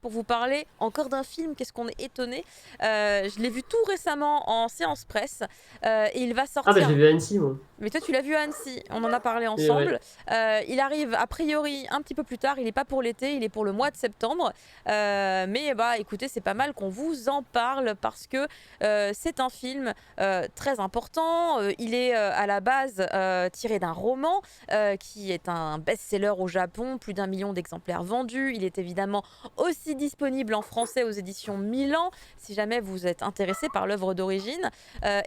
pour vous parler encore d'un film. Qu'est-ce qu'on est étonné. Je l'ai vu tout récemment en séance presse et il va Ah bah je l'ai sortir. vu à Annecy, moi. Mais toi, tu l'as vu à Annecy, on en a parlé Et ouais. ensemble. Il arrive a priori un petit peu plus tard, il n'est pas pour l'été, il est pour le mois de septembre. Mais bah écoutez, c'est pas mal qu'on vous en parle parce que c'est un film très important. Il est à la base tiré d'un roman qui est un best-seller au Japon, plus d'1 million d'exemplaires vendus. Il est évidemment aussi disponible en français aux éditions Milan, si jamais vous êtes intéressé par l'œuvre d'origine.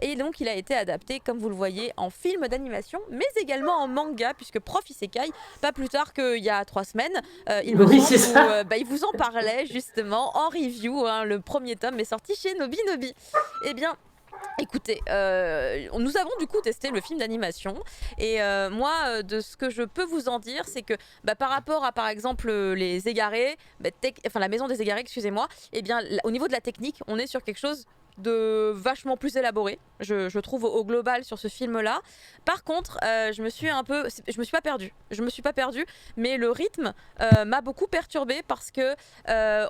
Et donc il a été adapté, comme vous le voyez, en film d'animation, mais également en manga, puisque Prof Isekai, pas plus tard qu'il y a 3 semaines, il me Oui, semble, c'est où ça. il vous en parlait justement en review. Hein, le premier tome est sorti chez Nobi Nobi. Eh bien, écoutez, nous avons du coup testé le film d'animation et moi, de ce que je peux vous en dire, c'est que par rapport à par exemple les égarés, enfin la maison des égarés, excusez-moi, eh bien au niveau de la technique, on est sur quelque chose de vachement plus élaboré, je trouve au global sur ce film-là. Par contre, je me suis pas perdue, mais le rythme m'a beaucoup perturbée parce que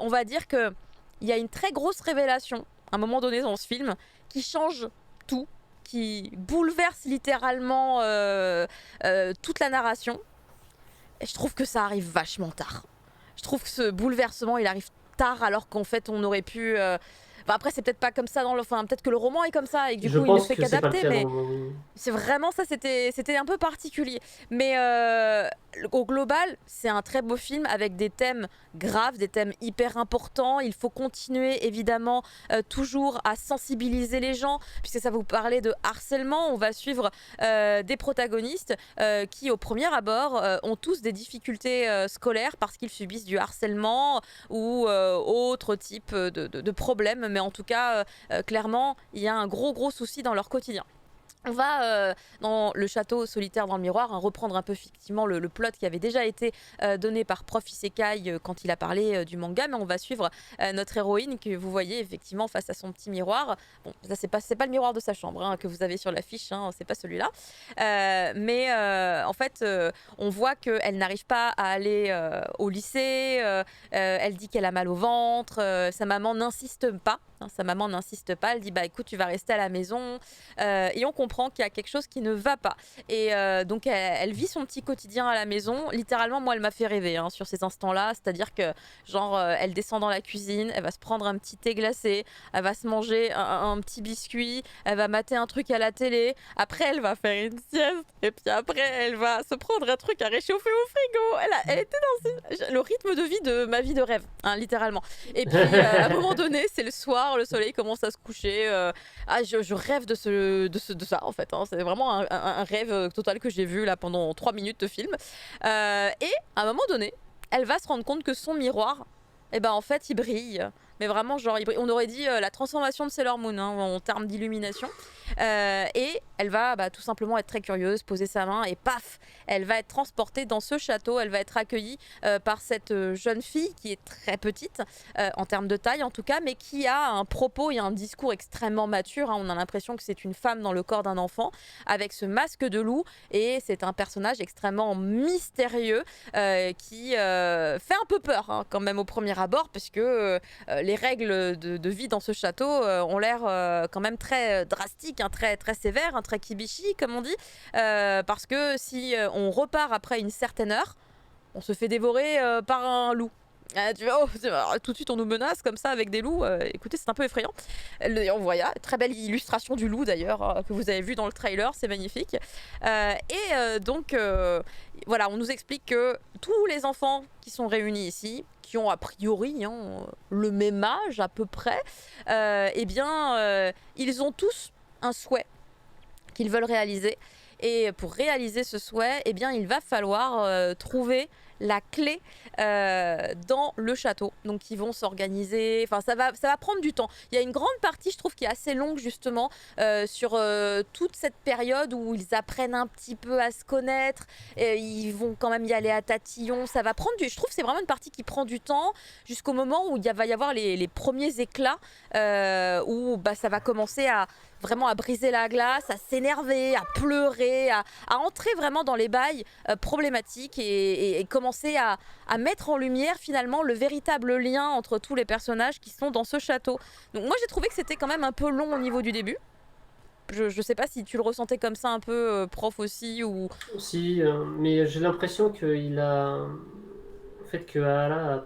on va dire que il y a une très grosse révélation à un moment donné dans ce film qui change tout, qui bouleverse littéralement toute la narration. Et je trouve que ça arrive vachement tard. Je trouve que ce bouleversement, il arrive tard alors qu'en fait on aurait pu... Enfin, après c'est peut-être pas comme ça dans le... Enfin peut-être que le roman est comme ça et que du Je coup il ne pense fait que c'est pas le qu'adapter, cas dans mais le moment. c'est vraiment ça, c'était un peu particulier. Mais au global, c'est un très beau film avec des thèmes graves, des thèmes hyper importants. Il faut continuer évidemment toujours à sensibiliser les gens, puisque ça va vous parler de harcèlement. On va suivre des protagonistes qui, au premier abord, ont tous des difficultés scolaires parce qu'ils subissent du harcèlement ou autre type de problèmes. Mais en tout cas, clairement, il y a un gros souci dans leur quotidien. On va dans le château solitaire dans le miroir, hein, reprendre un peu effectivement le plot qui avait déjà été donné par Prof Isekai quand il a parlé du manga, mais on va suivre notre héroïne que vous voyez effectivement face à son petit miroir. Bon, ça c'est pas le miroir de sa chambre hein, que vous avez sur l'affiche, hein, c'est pas celui-là. Mais en fait, on voit qu'elle n'arrive pas à aller au lycée, elle dit qu'elle a mal au ventre, sa maman n'insiste pas. Sa maman n'insiste pas, elle dit bah écoute tu vas rester à la maison et on comprend qu'il y a quelque chose qui ne va pas et donc elle vit son petit quotidien à la maison. Littéralement moi elle m'a fait rêver hein, sur ces instants là, c'est à dire que genre elle descend dans la cuisine, elle va se prendre un petit thé glacé, elle va se manger un petit biscuit, elle va mater un truc à la télé, après elle va faire une sieste et puis après elle va se prendre un truc à réchauffer au frigo. Elle était dans le rythme de vie de ma vie de rêve hein, littéralement. Et puis à un moment donné c'est le soir, le soleil commence à se coucher. Je rêve de ça en fait. Hein. C'est vraiment un rêve total que j'ai vu là pendant 3 minutes de film. Et à un moment donné, elle va se rendre compte que son miroir, en fait, il brille. Mais vraiment, genre, on aurait dit la transformation de Sailor Moon hein, en termes d'illumination. Et elle va tout simplement être très curieuse, poser sa main et paf, elle va être transportée dans ce château. Elle va être accueillie par cette jeune fille qui est très petite, en termes de taille en tout cas, mais qui a un propos et un discours extrêmement mature. Hein. On a l'impression que c'est une femme dans le corps d'un enfant, avec ce masque de loup. Et c'est un personnage extrêmement mystérieux qui fait un peu peur hein, quand même au premier abord, parce que les règles de vie dans ce château ont l'air quand même très drastiques, hein, très sévères, hein, très kibishi comme on dit, parce que si on repart après une certaine heure, on se fait dévorer par un loup. Tu vois, tout de suite on nous menace comme ça avec des loups. Écoutez, c'est un peu effrayant. On voit, très belle illustration du loup d'ailleurs que vous avez vu dans le trailer, c'est magnifique. Donc voilà, on nous explique que tous les enfants qui sont réunis ici, qui ont a priori hein, le même âge à peu près, ils ont tous un souhait qu'ils veulent réaliser. Et pour réaliser ce souhait, il va falloir trouver la clé dans le château. Donc ils vont s'organiser, enfin ça va prendre du temps. Il y a une grande partie, je trouve, qui est assez longue justement sur toute cette période où ils apprennent un petit peu à se connaître, et ils vont quand même y aller à tatillon. Ça va prendre je trouve que c'est vraiment une partie qui prend du temps jusqu'au moment où il va y avoir les premiers éclats où ça va commencer à vraiment à briser la glace, à s'énerver, à pleurer, à entrer vraiment dans les bails problématiques et commencer commencer à mettre en lumière finalement le véritable lien entre tous les personnages qui sont dans ce château. Donc moi j'ai trouvé que c'était quand même un peu long au niveau du début. Je sais pas si tu le ressentais comme ça un peu, prof aussi, ou... Si, mais j'ai l'impression qu'il a. En fait, que Ala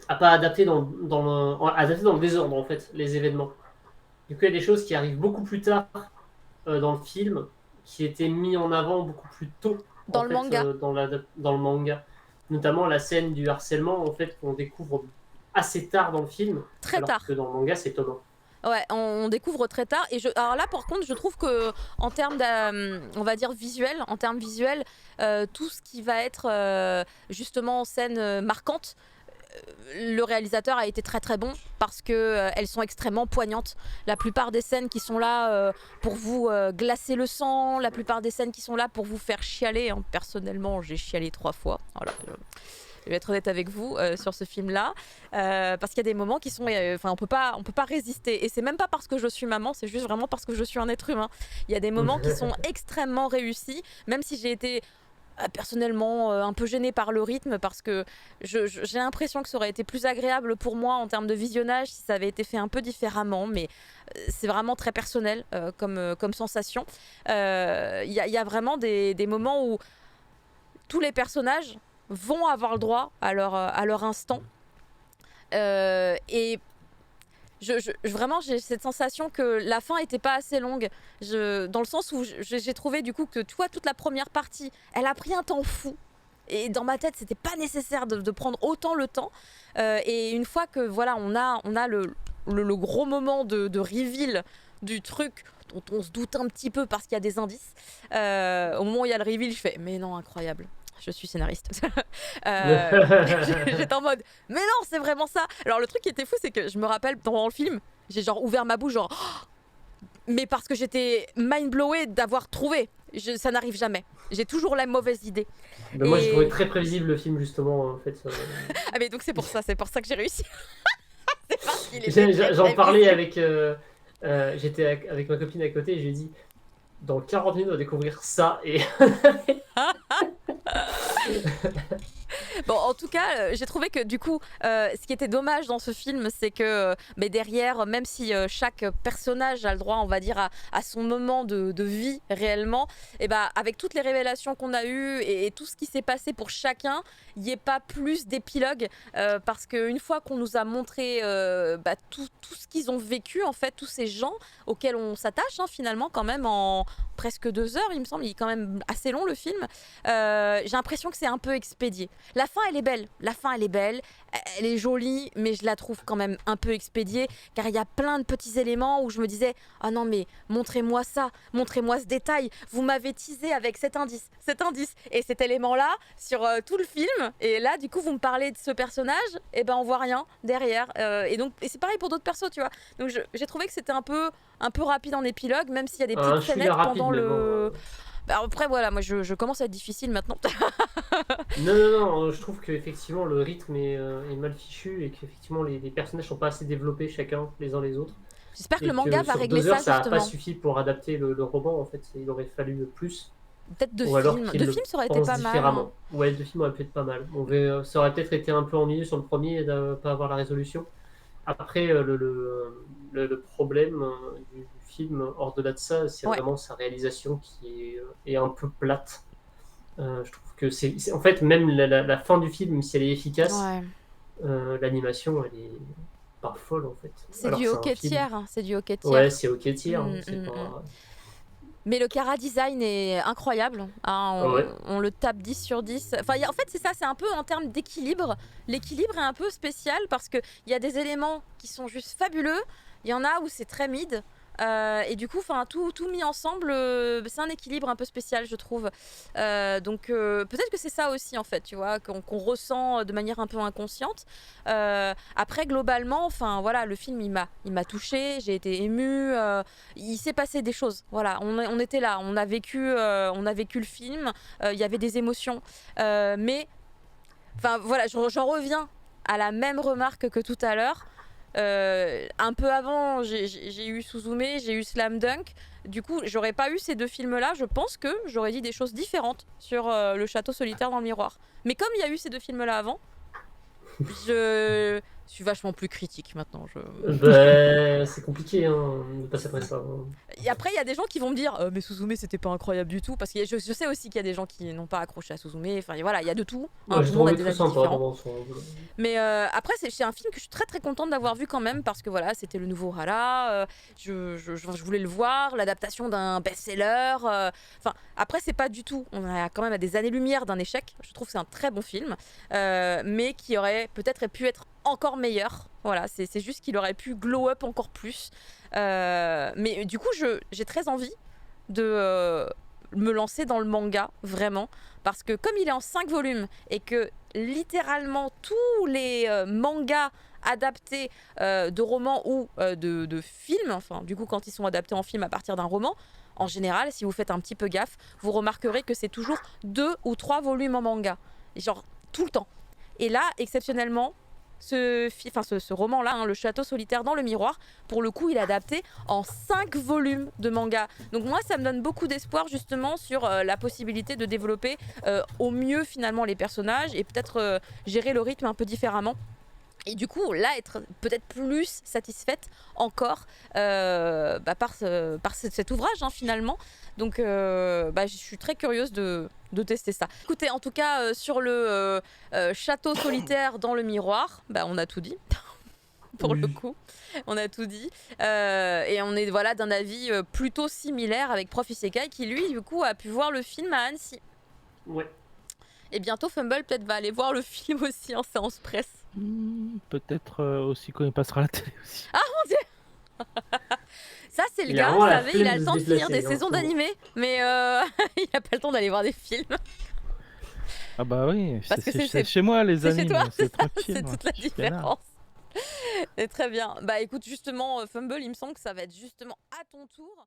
a pas adapté adapté dans le désordre, en fait, les événements. Du coup, il y a des choses qui arrivent beaucoup plus tard dans le film, qui étaient mis en avant beaucoup plus tôt, en Dans le fait, manga. dans le manga. Notamment la scène du harcèlement, en fait, qu'on découvre assez tard dans le film, Très alors tard. que dans le manga, c'est étonnant. Ouais, on découvre très tard. Et alors là, par contre, je trouve que en termes, on va dire visuel, en termes visuels, tout ce qui va être justement scène marquante, le réalisateur a été très très bon parce que elles sont extrêmement poignantes. La plupart des scènes qui sont là pour vous glacer le sang, la plupart des scènes qui sont là pour vous faire chialer. Hein. Personnellement, j'ai chialé 3 fois. Voilà. Je vais être honnête avec vous sur ce film-là, parce qu'il y a des moments qui sont, on peut pas résister. Et c'est même pas parce que je suis maman, c'est juste vraiment parce que je suis un être humain. Il y a des moments qui sont extrêmement réussis, même si j'ai été personnellement un peu gênée par le rythme, parce que j'ai l'impression que ça aurait été plus agréable pour moi en termes de visionnage si ça avait été fait un peu différemment, mais c'est vraiment très personnel comme sensation. Il y a vraiment des moments où tous les personnages vont avoir le droit à leur instant. Et vraiment, j'ai cette sensation que la fin était pas assez longue. Dans le sens où j'ai trouvé du coup que tu vois, toute la première partie, elle a pris un temps fou. Et dans ma tête, c'était pas nécessaire de prendre autant le temps. Et une fois que voilà, on a le gros moment de reveal du truc dont on se doute un petit peu parce qu'il y a des indices. Au moment où il y a le reveal, je fais mais non, incroyable. Je suis scénariste. J'étais en mode, mais non, c'est vraiment ça. Alors le truc qui était fou, c'est que je me rappelle dans le film, j'ai genre ouvert ma bouche, genre, oh, mais parce que j'étais mind-blowée d'avoir trouvé. Ça n'arrive jamais. J'ai toujours la mauvaise idée. Ben moi, j'ai trouvé Et très prévisible le film, justement, en fait. ah mais donc c'est pour ça que j'ai réussi. C'est parce qu'il était très J'en parlais prévisible. avec. J'étais avec ma copine à côté et je lui ai dit dans 40 minutes, on va découvrir ça. Et Bon, en tout cas, j'ai trouvé que du coup, ce qui était dommage dans ce film, c'est que mais derrière, même si chaque personnage a le droit, on va dire, à son moment de vie réellement, et bah, avec toutes les révélations qu'on a eues et tout ce qui s'est passé pour chacun, il n'y ait pas plus d'épilogue, parce qu'une fois qu'on nous a montré bah, tout ce qu'ils ont vécu, en fait, tous ces gens auxquels on s'attache, hein, finalement, quand même, en presque 2 heures, il me semble, il est quand même assez long le film, j'ai l'impression que c'est un peu expédié. La fin, elle est belle. La fin, elle est belle. Elle est jolie, mais je la trouve quand même un peu expédiée, car il y a plein de petits éléments où je me disais, ah non, mais montrez-moi ça, montrez-moi ce détail. Vous m'avez teasé avec cet indice et cet élément-là sur tout le film. Et là, du coup, vous me parlez de ce personnage, et ben on voit rien derrière. Et c'est pareil pour d'autres persos, tu vois. Donc j'ai trouvé que c'était un peu rapide en épilogue, même s'il y a des petites un chouïa scénettes rapide, pendant mais bon. le. Bah, après, voilà, moi je commence à être difficile maintenant. Non, non, non, je trouve qu'effectivement le rythme est mal fichu et qu'effectivement les personnages sont pas assez développés chacun les uns les autres. J'espère que le Et manga que va sur régler 2 heures, ça ça n'a pas justement. suffi pour adapter le roman en fait. Il aurait fallu plus. Peut-être deux Ou alors films. qu'il Deux le films, ça aurait été pense pas mal. Hein. différemment. Ouais, le film aurait pu être pas mal. Ça aurait peut-être été un peu ennuyeux sur le premier de ne pas avoir la résolution. Après, le problème du film, hors-delà de ça, c'est Ouais. vraiment sa réalisation est un peu plate. Je trouve que en fait, même la fin du film, même si elle est efficace, Ouais. l'animation, elle est pas folle en fait. C'est Alors du que c'est un hockey film. tiers. Hein. C'est du hockey Ouais, tiers. c'est ok tiers, hein, c'est Mm. pas. Mais le Cara design est incroyable. Hein, Ah ouais. on le tape 10 sur 10. Enfin, en fait, c'est ça, c'est un peu en termes d'équilibre. L'équilibre est un peu spécial parce qu'il y a des éléments qui sont juste fabuleux. Il y en a où c'est très mid. Et du coup, tout mis ensemble, c'est un équilibre un peu spécial, je trouve. Donc, peut-être que c'est ça aussi, en fait, tu vois, qu'on ressent de manière un peu inconsciente. Après, globalement, enfin, voilà, le film, il m'a touchée, j'ai été émue. Il s'est passé des choses. Voilà, on était là, on a vécu le film. Il y avait des émotions, mais, enfin, voilà, j'en reviens à la même remarque que tout à l'heure. Un peu avant, j'ai eu Suzume, j'ai eu Slam Dunk. Du coup, j'aurais pas eu ces deux films-là, je pense que j'aurais dit des choses différentes sur le château solitaire dans le miroir. Mais comme il y a eu ces deux films-là avant, je suis vachement plus critique maintenant. Bah, c'est compliqué hein, de passer après ça. Hein. Et après, il y a des gens qui vont me dire mais Suzume c'était pas incroyable du tout. Parce que je sais aussi qu'il y a des gens qui n'ont pas accroché à Suzume. Enfin voilà, il y a de tout. Hein, Ouais, tout j'ai le monde a trouvé des tout avis sympa différents. dans son. Mais après, c'est un film que je suis très très contente d'avoir vu quand même. Parce que voilà, c'était le nouveau Hara. Je voulais le voir. L'adaptation d'un best-seller. Enfin, après, c'est pas du tout. On est quand même à des années-lumière d'un échec. Je trouve que c'est un très bon film. Mais qui aurait peut-être pu être encore meilleur. Voilà, c'est juste qu'il aurait pu glow up encore plus. Mais du coup, j'ai très envie de me lancer dans le manga, vraiment. Parce que comme il est en 5 volumes et que littéralement tous les mangas adaptés de romans ou de films, enfin du coup quand ils sont adaptés en film à partir d'un roman, en général, si vous faites un petit peu gaffe, vous remarquerez que c'est toujours 2 ou 3 volumes en manga. Genre tout le temps. Et là, exceptionnellement, ce roman-là, hein, Le Château solitaire dans le miroir, pour le coup, il est adapté en 5 volumes de manga. Donc moi, ça me donne beaucoup d'espoir justement sur la possibilité de développer au mieux finalement les personnages et peut-être gérer le rythme un peu différemment. Et du coup, là, être peut-être plus satisfaite encore par cet ouvrage, hein, finalement. Donc, je suis très curieuse de tester ça. Écoutez, en tout cas, sur le château solitaire dans le miroir, on a tout dit. Pour le coup, on a tout dit. Et on est voilà, d'un avis plutôt similaire avec Prof Isekai qui, lui, du coup, a pu voir le film à Annecy. Ouais. Et bientôt, Fumble peut-être va aller voir le film aussi en séance presse. Peut-être aussi quand il passera à la télé aussi. Ah mon dieu. Ça, c'est le Il a gars, vraiment vous la savez, il a flemme le de temps se de finir déplacer, des hein, saisons en ce moment. d'animé, mais il a pas le temps d'aller voir des films. Ah bah oui, Parce que c'est c'est chez moi les c'est chez animes, toi, c'est c'est ça, tranquille. c'est moi, toute la je suis peinard. différence. C'est très bien. Bah écoute, justement, Fumble, il me semble que ça va être justement à ton tour.